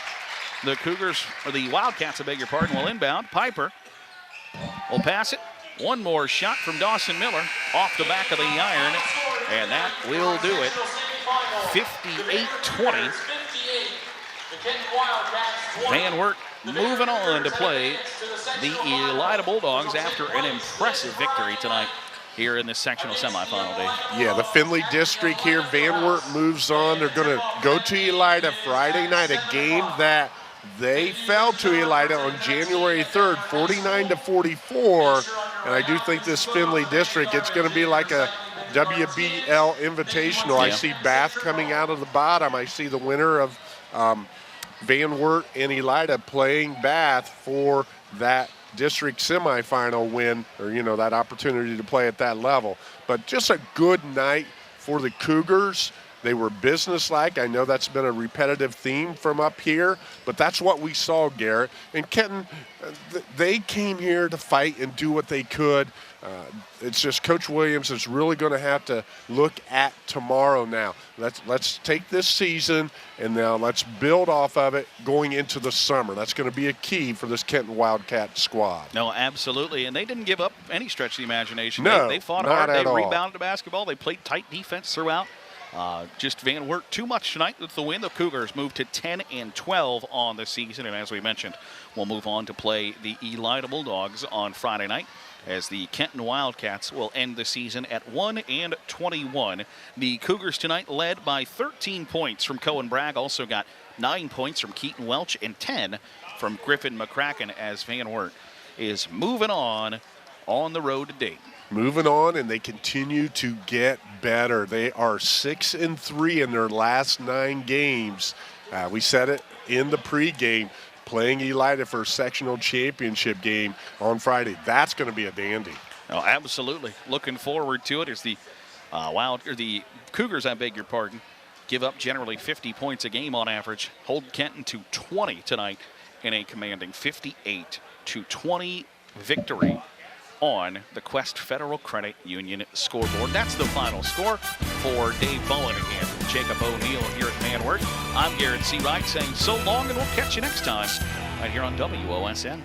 The Cougars, or the Wildcats, I beg your pardon, will inbound. Piper will pass it. One more shot from Dawson Miller off the back of the iron, and that will do it. 58-20. Van Wert moving on to play the Elida Bulldogs after an impressive victory tonight here in this sectional semifinal day. Yeah, the Findlay district here. Van Wert moves on. They're going to go to Elida Friday night, a game that they fell to Elida on January 3rd, 49-44. And I do think this Findlay district, it's going to be like a WBL Invitational. I see Bath coming out of the bottom. I see the winner of Van Wert and Elida playing Bath for that district semifinal win, or, you know, that opportunity to play at that level. But just a good night for the Cougars. They were businesslike. I know that's been a repetitive theme from up here, but that's what we saw, Garrett. And Kenton, they came here to fight and do what they could. It's just Coach Williams is really going to have to look at tomorrow now. Let's take this season, and now let's build off of it going into the summer. That's going to be a key for this Kenton Wildcat squad. No, absolutely. And they didn't give up any stretch of the imagination. No, they fought not hard. at They all. rebounded the basketball. They played tight defense throughout. Just Van Wert too much tonight with the win. The Cougars moved to 10-12 on the season. And as we mentioned, we'll move on to play the Elida Bulldogs on Friday night, as the Kenton Wildcats will end the season at 1-21. The Cougars tonight led by 13 points from Cohen Bragg. Also got 9 points from Keaton Welch and 10 from Griffin McCracken, as Van Wert is moving on the road to Dayton. moving on, and they continue to get better. They are 6-3 in their last 9 games. We said it in the pregame, playing Elida for a sectional championship game on Friday. That's going to be a dandy. Oh, absolutely. Looking forward to it as the the Cougars, I beg your pardon, give up generally 50 points a game on average. Hold Kenton to 20 tonight in a commanding 58-20 victory on the Quest Federal Credit Union scoreboard. That's the final score for Dave Bowen and Jacob O'Neill here at Van Wert. I'm Garrett C. Wright saying so long, and we'll catch you next time right here on WOSN.